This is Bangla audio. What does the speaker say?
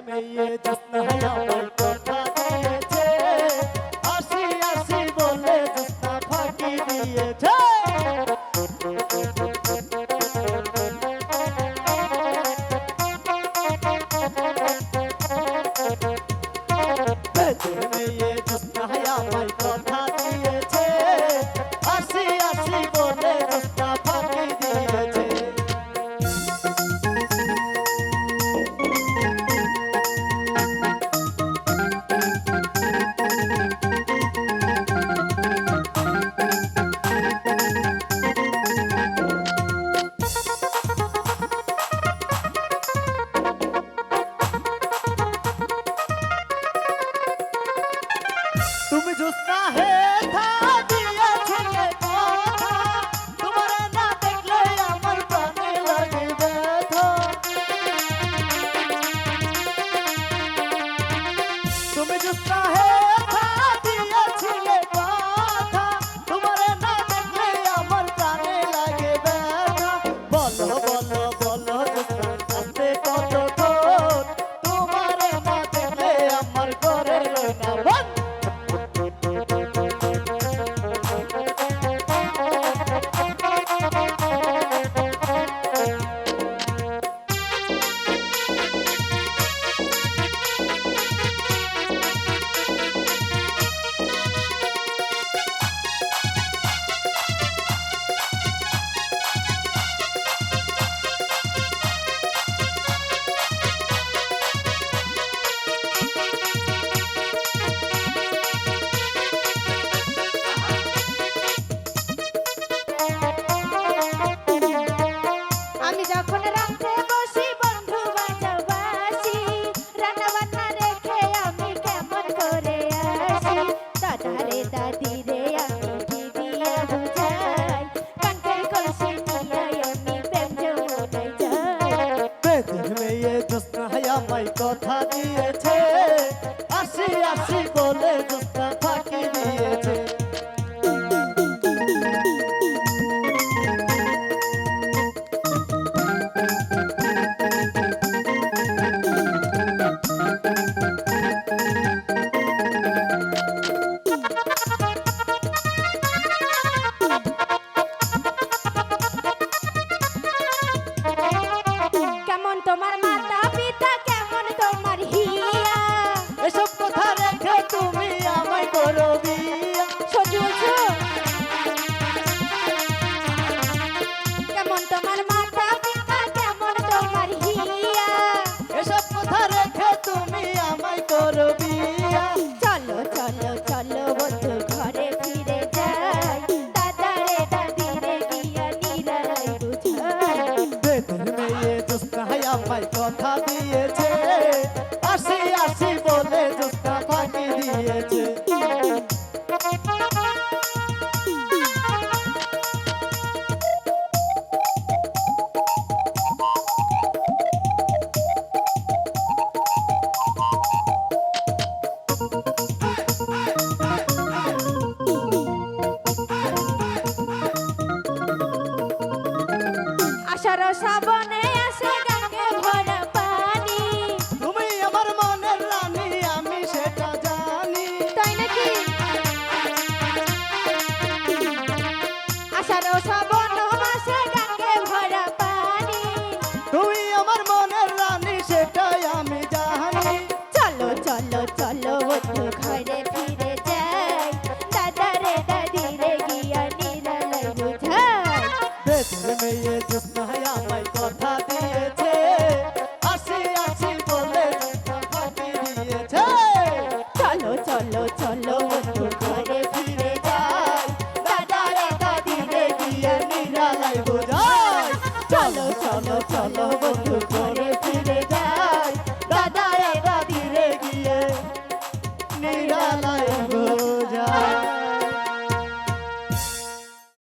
মেয়ে জোৎস্না আমার কথা দিয়েছে, আসি আসি বলে জোৎস্না ফাঁকি দিয়েছে। মেয়ে জোৎস্না আমার কথা দিয়েছে, আসি আসি বলে জোৎস্না ফাঁকি দিয়েছে। তুমি জোৎস্না হে থা দিয়েছিলে কথা, তোমার না দেখলে আমার প্রাণে লাগে ব্যথা। তুমি জোৎস্না হে থা দিয়েছিলে কথা, তোমার না দেখলে আমার প্রাণে লাগে ব্যথা। বলো বলো বলো জোৎস্না আসতে কতক্ষণ, তোমার না দেখলে আমার ঘরে না বল। আমায় কথা দিয়েছে, আসি আসি বলে জোৎস্না ফাঁকি দিয়েছে। কেমন তোমার মাতা পিতা, কেমন তোমার হিয়া, এসব কথা রেখে তুমি আমায় করো বিয়া। সজুজু কেমন তোমার মাতা পিতা, কেমন তোমার হিয়া, এসব কথা রেখে তুমি আমায় করো বিয়া। চলো চলো চলো বন্ধু ঘরে ফিরে যাই, দাদা রে দাদি রে গিয়া নিরালাই বুঝাই। মেয়ে জোৎস্না আমায় কথা দিয়েছে, আসি আসি বলে জোৎস্না ফাঁকি দিয়েছে। আষাঢ় শ্রাবণে আসে গঙ্গে ভরা পানি, তুমি আমার মনের রানী আমি সেটা জানি। তাই নাকি? আষাঢ় শ্রাবণ মাসে গঙ্গে ভরা পানি, তুমি আমার মনের রানী সেটাই আমি জানি। চলো চলো চলো বন্ধু ঘরে ফিরে যাই, দাদা রে দাদি রে গিয়া নিরালাই বুঝাই। মেয়ে জোৎস্না আমায় কথা দিয়েছে, আসি আসি বলে জোৎস্না ফাঁকি দিয়েছে। চলো চলো চলো বন্ধু ঘরে ফিরে